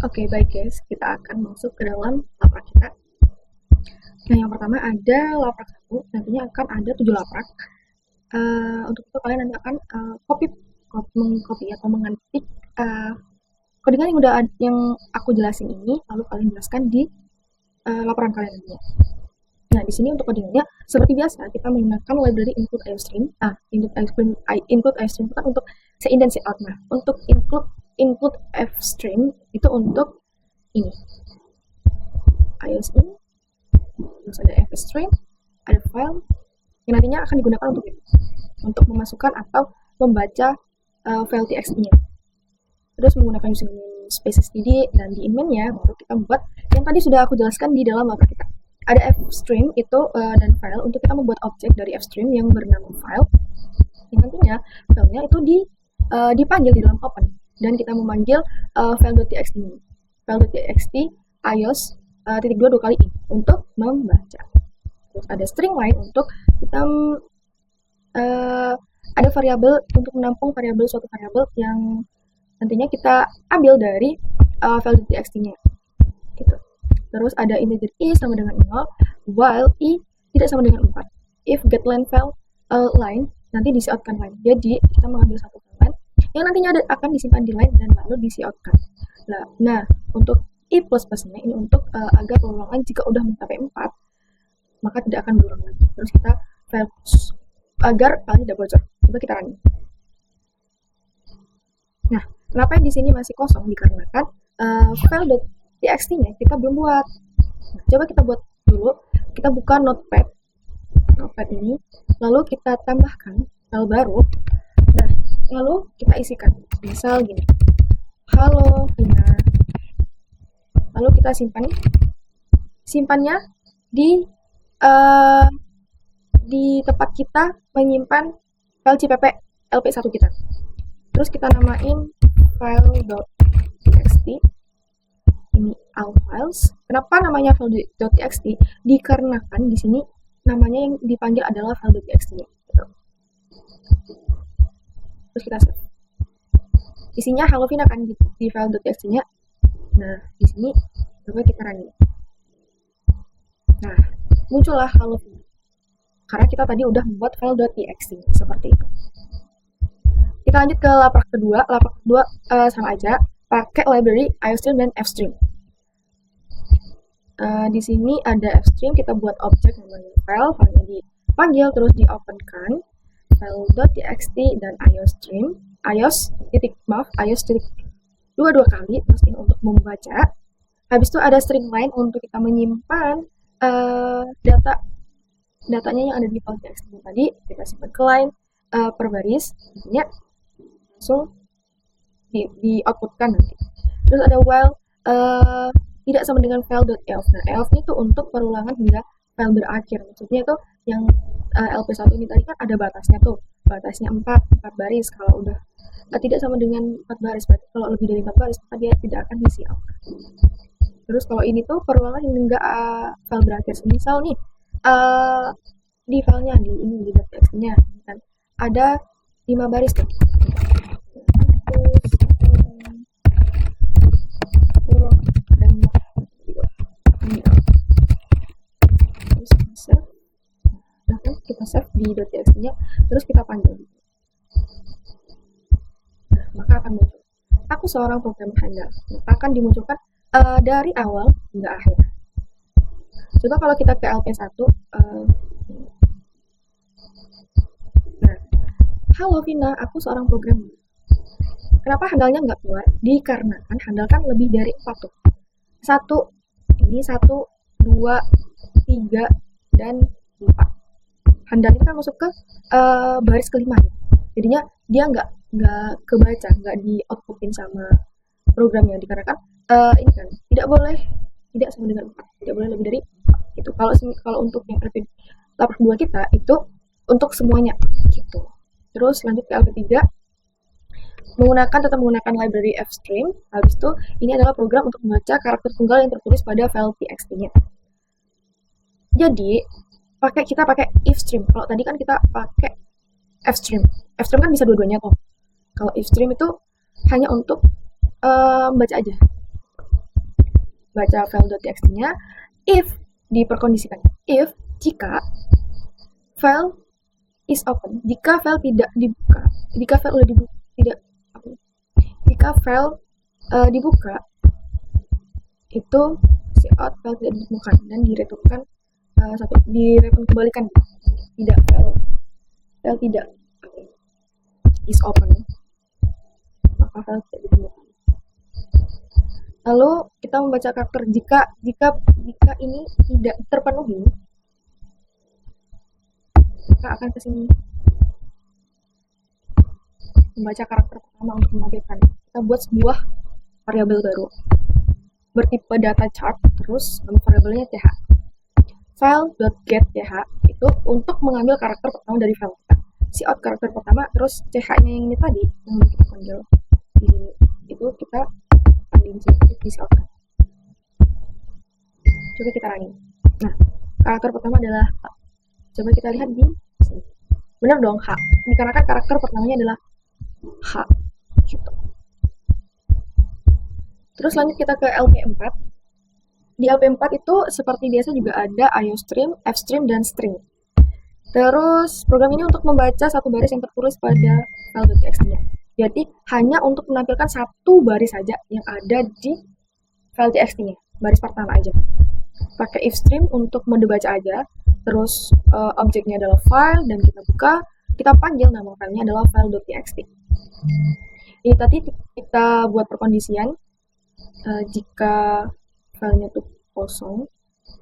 Oke, baik guys, kita akan masuk ke dalam laprak kita. Nah, yang pertama ada laprak 1, nantinya akan ada 7 laprak. Untuk itu kalian nanti akan mengcopy atau mengetik codingan yang aku jelasin ini, lalu kalian jelaskan di laporan kalian nantinya. Nah, di sini untuk codingannya seperti biasa kita menggunakan library input iostream. Input iostream itu kan untuk say in dan say out. Nah, untuk input fstream itu untuk ini ios in, terus ada fstream, ada file yang nantinya akan digunakan untuk itu, untuk memasukkan atau membaca file txt-nya. Terus menggunakan username space std, dan di inmain-nya baru kita membuat yang tadi sudah aku jelaskan di dalam laprak kita. Ada fstream itu dan file untuk kita membuat objek dari fstream yang bernama file, yang nantinya filenya itu dipanggil di dalam open, dan kita memanggil file.txt ini, file.txt ios dua kali ini untuk membaca. Terus ada string line untuk kita ada variabel untuk menampung suatu variabel yang nantinya kita ambil dari file.txt-nya gitu. Terus ada integer i sama dengan 0, while i tidak sama dengan 4. If getLine file line, nanti di-coutkan line. Jadi kita mengambil satu line yang nantinya akan disimpan di line dan lalu di-coutkan. Nah, untuk i plus-plusnya ini untuk agar pengulangan jika udah mencapai 4, maka tidak akan berulang lagi. Terus kita file agar file tidak bocor. Coba kita running. Nah, kenapa di sini masih kosong? Dikarenakan file.txt-nya kita belum buat. Nah, coba kita buat dulu. Kita buka notepad ini, lalu kita tambahkan file baru. Nah, lalu kita isikan. Misal gini, halo Vina. Lalu kita simpannya di tempat kita menyimpan file cpp lp1 kita. Terus kita namain file.txt, ini all files. Kenapa namanya file.txt? Dikarenakan di sini namanya yang dipanggil adalah file.txt-nya. Terus kita save. Isinya Halo Vina kan di file.txt-nya. Nah, di sini coba kita running. Nah, muncullah Halo Vina. Karena kita tadi udah membuat file.txt seperti itu. Kita lanjut ke laprak kedua. Laprak kedua sama aja, pakai library iostream dan fstream. Di sini ada fstream, kita buat objek namanya file, filenya dipanggil terus diopenkan file.txt dan iostream, ios dua kali, terus ini untuk membaca. Habis itu ada string line untuk kita menyimpan datanya yang ada di file txt tadi, kita simpan ke line per baris, intinya langsung di outputkan nanti. Terus ada while tidak sama dengan file.elf. Nah, elf itu untuk perulangan hingga file berakhir. Maksudnya itu yang lp1 ini tadi kan ada batasnya tuh. Batasnya 4 baris. Kalau udah tidak sama dengan 4 baris, berarti kalau lebih dari 4 baris maka dia tidak akan diisi out. Terus kalau ini tuh perulangan hingga file berakhir. Misal nih di filenya di txt-nya kan ada 5 baris tuh. Kita save di .txt-nya, terus kita panggil. Nah, maka akan muncul. Aku seorang programmer handal. Akan dimunculkan dari awal hingga akhir. Coba kalau kita ke LP1, nah, halo Vina, aku seorang programmer. Kenapa handalnya nggak keluar? Dikarenakan handal kan lebih dari 4 tuh. 1, 2, 3, dan 4. Handal ini kan masuk ke baris kelima gitu. Jadinya dia nggak kebaca, nggak di outputin sama programnya, dikarenakan ini kan tidak sama dengan 4, tidak boleh lebih dari 4 gitu. Kalau untuk yang laprak 2 kita itu untuk semuanya gitu. Terus lanjut ke LP3, tetap menggunakan library fstream. Habis itu ini adalah program untuk membaca karakter tunggal yang tertulis pada file txt-nya. Jadi kita pakai ifstream. Kalau tadi kan kita pakai fstream. Fstream kan bisa dua-duanya kok. Kalau ifstream itu hanya untuk baca aja. baca file.txt-nya if diperkondisikan, if jika file is open, jika file tidak dibuka, jika file udah dibuka, tidak apa, jika file dibuka itu cout file tidak ditemukan dan direturnkan direturn kembalikan, tidak file tidak is open, maka file tidak ditemukan. Lalu kita membaca karakter jika ini tidak terpenuhi, maka akan ke sini membaca karakter pertama untuk menampilkan. Kita buat sebuah variabel baru bertipe data chart, terus nama variabelnya th. File.getTh itu untuk mengambil karakter pertama dari file kita. Cout karakter pertama, terus ch-nya yang ini tadi yang kita panggil di sini itu kita panggil di cout kan. Coba kita running. Nah, karakter pertama adalah H. Coba kita lihat di sini. Benar dong, H. Dikarenakan karakter pertamanya adalah H. Gitu. Terus lanjut kita ke LP4. Di LP4 itu seperti biasa juga ada IOStream, FStream, dan string. Terus program ini untuk membaca satu baris yang tertulis pada file.txt-nya. Jadi hanya untuk menampilkan satu baris saja yang ada di file txt-nya, baris pertama aja. Pakai ifstream untuk mode baca aja. Terus objeknya adalah file dan kita buka, kita panggil nama filenya adalah file.txt. Ini tadi kita buat perkondisian jika filenya tuh kosong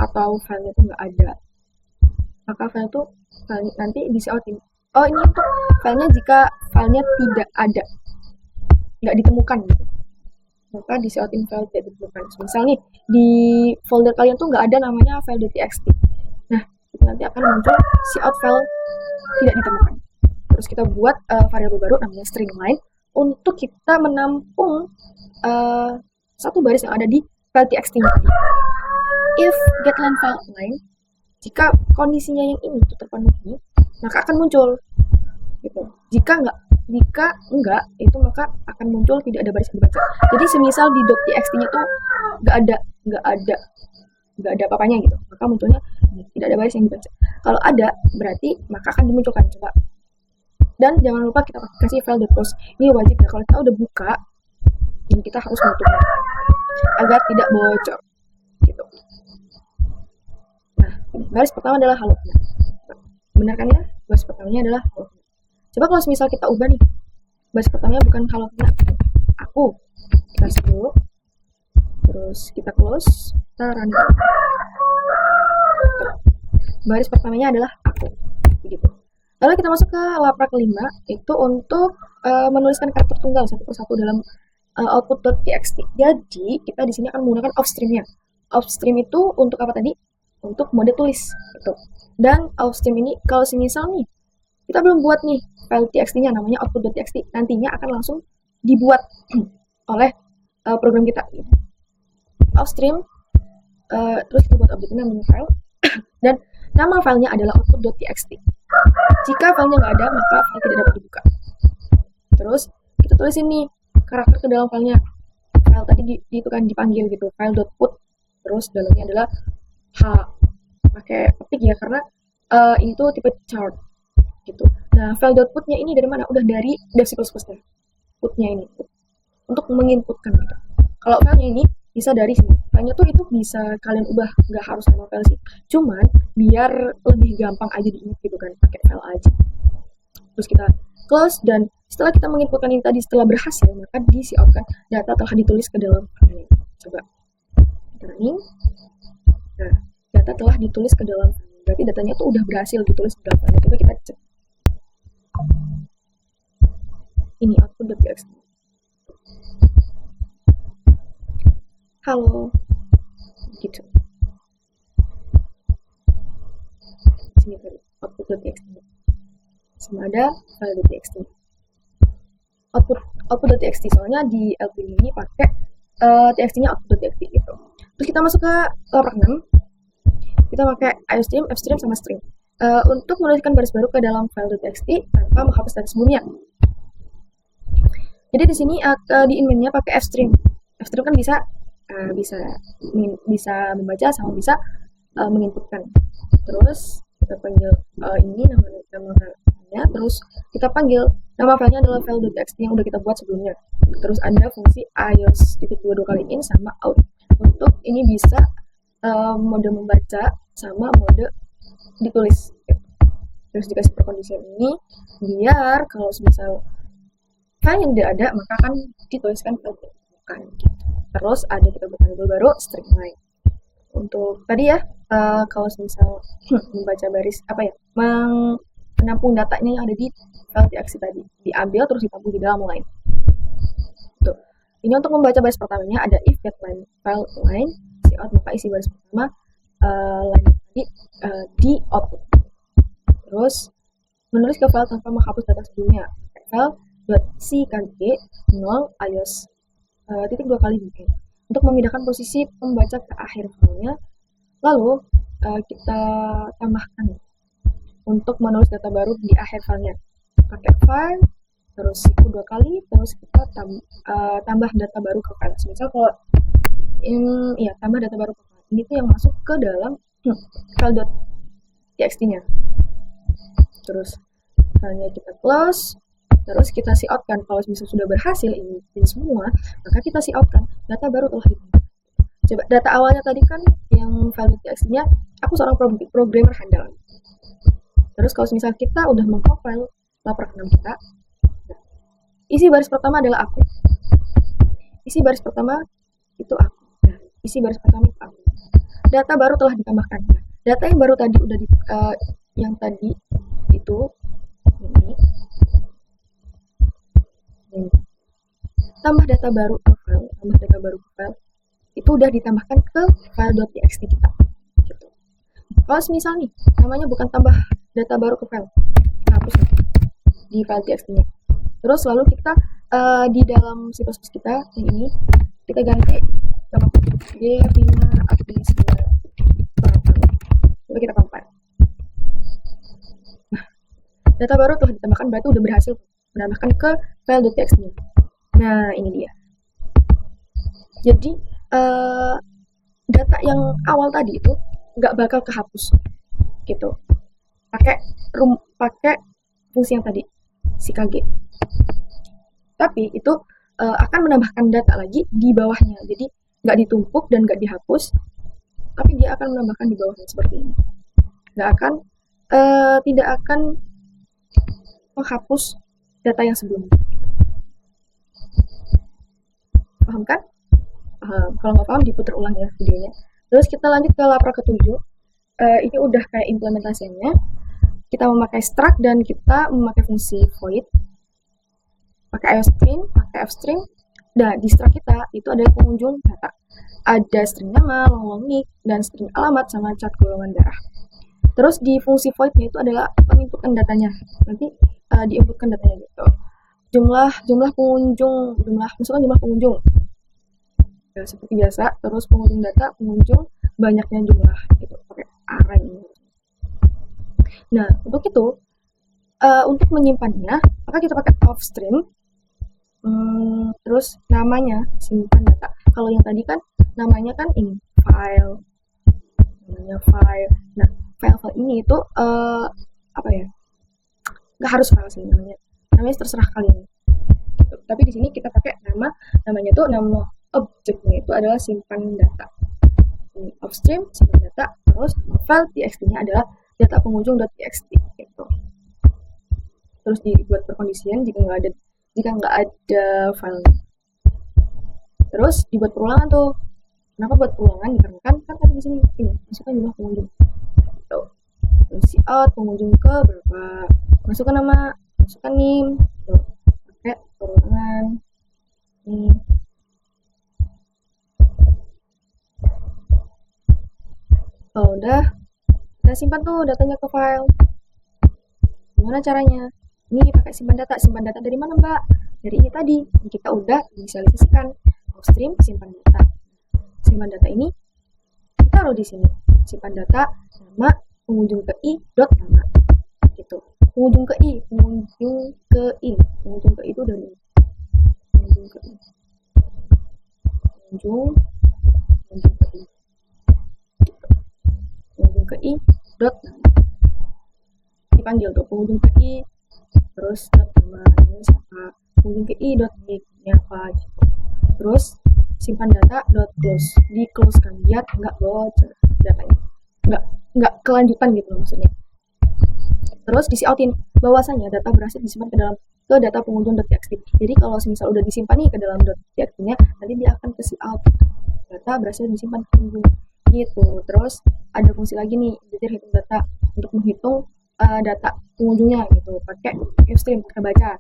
atau filenya tuh nggak ada, maka file tuh nanti di-outin. Oh, ini untuk filenya jika filenya tidak ada, nggak ditemukan gitu, maka di-outin file tidak ditemukan. Misal nih di folder kalian tuh nggak ada namanya file.txt, nah itu nanti akan muncul cout file tidak ditemukan. Terus kita buat variabel baru namanya stringline untuk kita menampung satu baris yang ada di file txt-nya tadi. If getLine file line, jika kondisinya yang ini itu terpenuhi, maka akan muncul gitu. Jika enggak itu maka akan muncul tidak ada baris yang dibaca. Jadi semisal di .txt-nya tuh nggak ada apa-apanya gitu, maka munculnya tidak ada baris yang dibaca. Kalau ada berarti maka akan dimunculkan. Coba. Dan jangan lupa kita kasih file.close. Ini wajib ya, kalau kita udah buka dan kita harus menutupnya agar tidak bocor gitu. Nah, baris pertama adalah halo. Benar kan ya? Baris pertamanya adalah halo. Coba kalau misal kita ubah nih, baris pertamanya bukan halo, aku kasih dulu, terus kita close, kita run. Baris pertamanya adalah aku, begitu. Lalu kita masuk ke laprak 5, itu untuk menuliskan karakter tunggal satu persatu dalam output.txt. Jadi kita di sini akan menggunakan offstream-nya. Offstream itu untuk apa tadi? Untuk mode tulis gitu. Dan offstream ini kalau semisal nih kita belum buat nih file txt-nya namanya output.txt, nantinya akan langsung dibuat oleh program kita. Offstream terus kita buat objeknya namanya file dan nama filenya adalah output.txt. Jika filenya nggak ada, maka file tidak dapat dibuka. Terus kita tulis ini karakter ke dalam filenya. File tadi itu kan dipanggil gitu, file.put. Terus dalamnya adalah H. Pakai ketik ya, karena ini tuh tipe chart gitu. Nah, file.put-nya ini dari mana? Udah dari dev C++-nya. Put-nya ini untuk menginputkan gitu. Kalau filenya ini bisa dari sini. Filenya tuh itu bisa kalian ubah, nggak harus nama file sih. Cuman biar lebih gampang aja diingat gitu kan, pakai file aja. Terus kita close, dan setelah kita menginputkan ini tadi, setelah berhasil, maka di-cout-kan data telah ditulis ke dalam file. Coba kita running. Nah, data telah ditulis ke dalam file. Berarti datanya tuh udah berhasil ditulis ke dalam file. Coba kita cek. Ini output.txt. Halo. Gitu. Di sini tadi output.txt. Sama ada file.txt. Output.txt, soalnya di LP ini pakai txt-nya output.txt gitu. Terus kita masuk ke laprak 6. Kita pakai IOStream, FStream, sama string. Untuk menuliskan baris baru ke dalam file.txt tanpa menghapus dari sebelumnya. Jadi di sini di inmennya pakai FStream. FStream kan bisa bisa bisa membaca sama bisa menginputkan. Terus kita panggil ini nama filenya, terus kita panggil nama filenya adalah file.txt yang udah kita buat sebelumnya. Terus ada fungsi iOS titik dua kali in sama out. Untuk ini bisa mode membaca sama mode ditulis. Terus dikasih perkondisian ini biar kalau misal file yang tidak ada maka akan dituliskan file bukan. Terus ada kita buat variabel baru string line. Untuk tadi ya kalau misal membaca baris menampung datanya yang ada di file txt tadi diambil terus ditampung di dalam line. Tuh. Ini untuk membaca baris pertamanya ada if get line file line cout, maka isi baris pertama line tadi di output. Terus menulis ke file tanpa menghapus data sebelumnya. File.ckg 0 iOS titik 2 kali bikin untuk memindahkan posisi pembaca ke akhir filenya. Lalu kita tambahkan untuk menulis data baru di akhir filenya. Pakai file terus itu 2 kali, terus kita tambah data baru ke file. Misal kalau tambah data baru ke file. Ini tuh yang masuk ke dalam file.txt-nya. Terus filenya kita close, terus kita cout kan. Kalau misalnya sudah berhasil ini semua, maka kita cout kan data baru telah ditambah. Coba data awalnya tadi kan yang file.txt-nya aku seorang programmer handal. Terus kalau misalnya kita udah mengcompile laporan 6 kita, isi baris pertama adalah aku. Isi baris pertama itu aku. Nah, isi baris pertama itu aku. Data baru telah ditambahkan. Nah, data yang baru tadi udah yang tadi itu ini. Tambah data baru ke file, itu udah ditambahkan ke file.txt kita. Gitu. Kalau misal nih, namanya bukan tambah data baru ke file, kita hapus di file txt-nya. Terus lalu kita di dalam C++ kita yang ini kita ganti sama Devina Abdis. Coba kita compile. Nah, data baru telah ditambahkan, berarti udah berhasil menambahkan ke file.txt-nya. Nah, ini dia. Jadi data yang awal tadi itu nggak bakal kehapus, gitu. Pakai fungsi yang tadi, ckg. Tapi itu akan menambahkan data lagi di bawahnya. Jadi nggak ditumpuk dan nggak dihapus, tapi dia akan menambahkan di bawahnya seperti ini. Tidak akan menghapus data yang sebelumnya. Paham kan? Kalau nggak paham diputar ulang ya videonya. Terus kita lanjut ke laprak ke-7. Ini udah kayak implementasinya. Kita memakai struct dan kita memakai fungsi void. Pakai iostream, pakai fstring. Dan di struct kita itu ada pengunjung data. Ada string nama, long nick, dan string alamat sama cat golongan darah. Terus di fungsi void-nya itu adalah menginputkan datanya. Nanti diinputkan datanya gitu. Jumlah pengunjung, misalkan jumlah pengunjung. Ya, seperti biasa, terus pengunjung data, pengunjung banyaknya jumlah gitu, pakai array. Nah, untuk itu untuk menyimpannya, maka kita pakai offstream. Terus namanya simpan data. Kalau yang tadi kan namanya kan ini file. Namanya file. Nah, file ini itu nggak harus file sih namanya. Namanya terserah kalian. Tapi di sini kita pakai namanya tuh nama objeknya itu adalah simpan data. Ini offstream simpan data, terus file txt-nya adalah data pengunjung.txt gitu. Terus dibuat perkondisian jika nggak ada filenya. Terus dibuat perulangan tuh. Kenapa buat perulangan? Dikarenakan kan tadi di sini ini masukkan jumlah pengunjung. Gitu. Terus cout pengunjung ke berapa? Masukkan nama, masukkan NIM. Tuh. Pakai perulangan. Nih. Kalau udah simpan tuh datanya ke file. Gimana caranya? Ini pakai simpan data. Simpan data dari mana, Mbak? Dari ini tadi. Kita udah visualisasikan. Offstream simpan data. Simpan data ini kita taruh di sini. Simpan data nama pengunjung ke i dot nama. Gitu. Pengunjung ke i itu dari ini. Pengunjung ke i. Pengunjung dot dipanggil tuh pengunjung PI, terus dot namanya siapa, pengunjung PI dot nicknya apa gitu. Terus simpan data dot close, di close kan biar nggak bocor datanya, nggak kelanjutan gitu loh maksudnya. Terus di outin bahwasanya data berhasil disimpan ke data pengunjung.txt. Jadi kalau misal udah disimpan nih ke dalam .txt-nya, nanti dia akan ke out. Data berhasil disimpan ke pengunjung gitu. Terus ada fungsi lagi nih, jadi hitung data untuk menghitung data pengunjungnya gitu, pakai stream, pakai baca.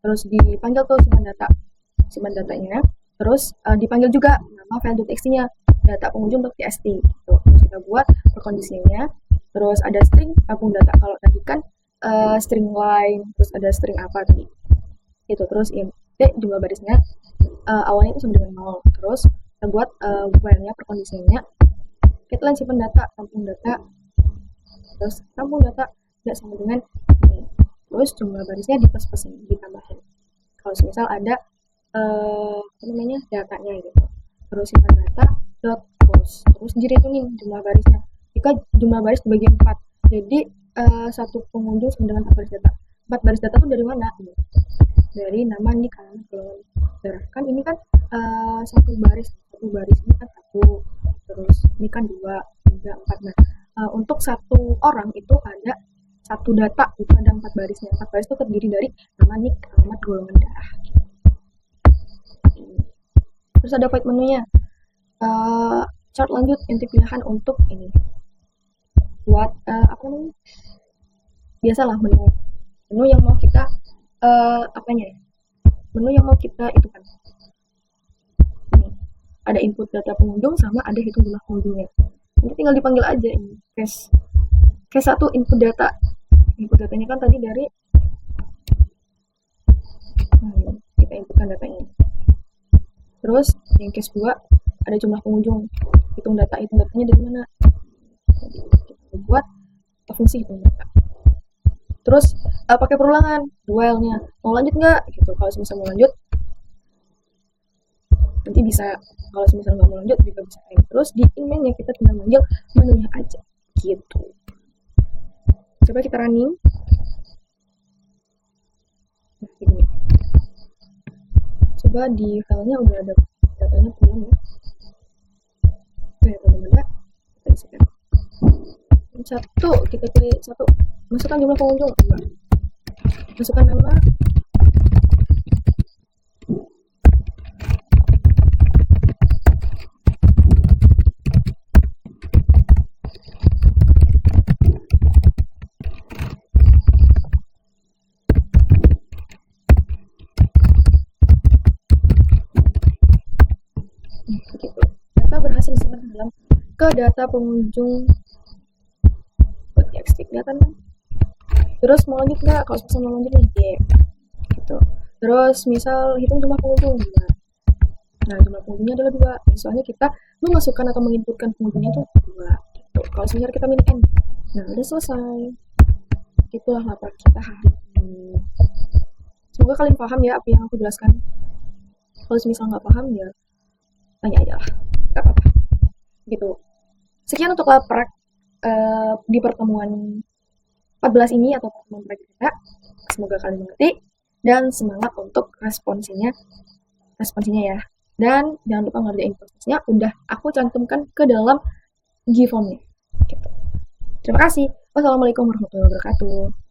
Terus dipanggil tuh simpan datanya. Terus dipanggil juga nama file.txt-nya, data pengunjung.txt gitu. Terus kita buat perkondisinya. Terus ada string tabung data, kalau tadi kan string line, terus ada string apa tadi itu. Terus int jumlah barisnya awalnya itu sama dengan 0. Terus kita buat while-nya perkondisinya, kita simpan data, tampung data, terus tampung data tidak sama dengan ini. Terus jumlah barisnya dipes-pesin, ditambahin kalau misal ada datanya gitu. Terus simpan data dot close, terus dihitungin jumlah barisnya. Jika jumlah baris dibagi 4, jadi satu pengunjung sama dengan 4 baris data. 4 baris data itu dari mana? Dari nama, nik, alamat, golongan darah. Kan ini kan satu baris ini kan 1, terus ini kan 2, 3, 4. Nah, untuk satu orang itu ada satu data, itu ada 4 barisnya. 4 baris itu terdiri dari nama, nik, alamat, golongan darah. Terus ada void menunya. Chart lanjut, inti pilihan untuk ini. Buat apa namanya? Biasalah menu yang mau kita menu yang mau kita itu kan. Ini ada input data pengunjung sama ada hitung jumlah pengunjungnya. Nanti tinggal dipanggil aja ini case 1 input data. Input datanya kan tadi dari kita inputkan datanya. Terus yang case 2 ada jumlah pengunjung, hitung datanya dari mana. Jadi kita buat fungsi hitung data. Terus pakai perulangan while-nya, mau lanjut nggak gitu. Kalau misalnya mau lanjut nanti bisa, kalau misalnya nggak mau lanjut juga bisa end. Terus di in-nya kita tinggal manggil menunya aja gitu. Coba kita running. Nah, ini coba di filenya udah ada datanya belum ya. Oke, teman-teman, kita isikan 1, kita pilih 1, masukkan jumlah pengunjung 2, masukkan nama, begitu. Data berhasil disimpan ke data pengunjung .txt, kelihatan kan? Terus mau lanjut nggak? Kalau misal mau lanjut nih, gitu. Terus misal hitung jumlah pengunjung 2. Nah, jumlah pengunjungnya adalah 2. Soalnya kita memasukkan atau menginputkan pengunjungnya itu 2. Gitu. Kalau misalnya kita milih N. Nah, udah selesai. Itulah lapar kita hari ini. Semoga kalian paham ya apa yang aku jelaskan. Kalau misal nggak paham ya tanya aja lah, nggak apa-apa. Gitu. Sekian untuk laprak di pertemuan 14 ini atau pertemuan terakhir kita. Semoga kalian mengerti dan semangat untuk responsinya ya. Dan jangan lupa ngerjain prosesnya, udah aku cantumkan ke dalam G-form-nya. Gitu. Terima kasih. Wassalamualaikum warahmatullahi wabarakatuh.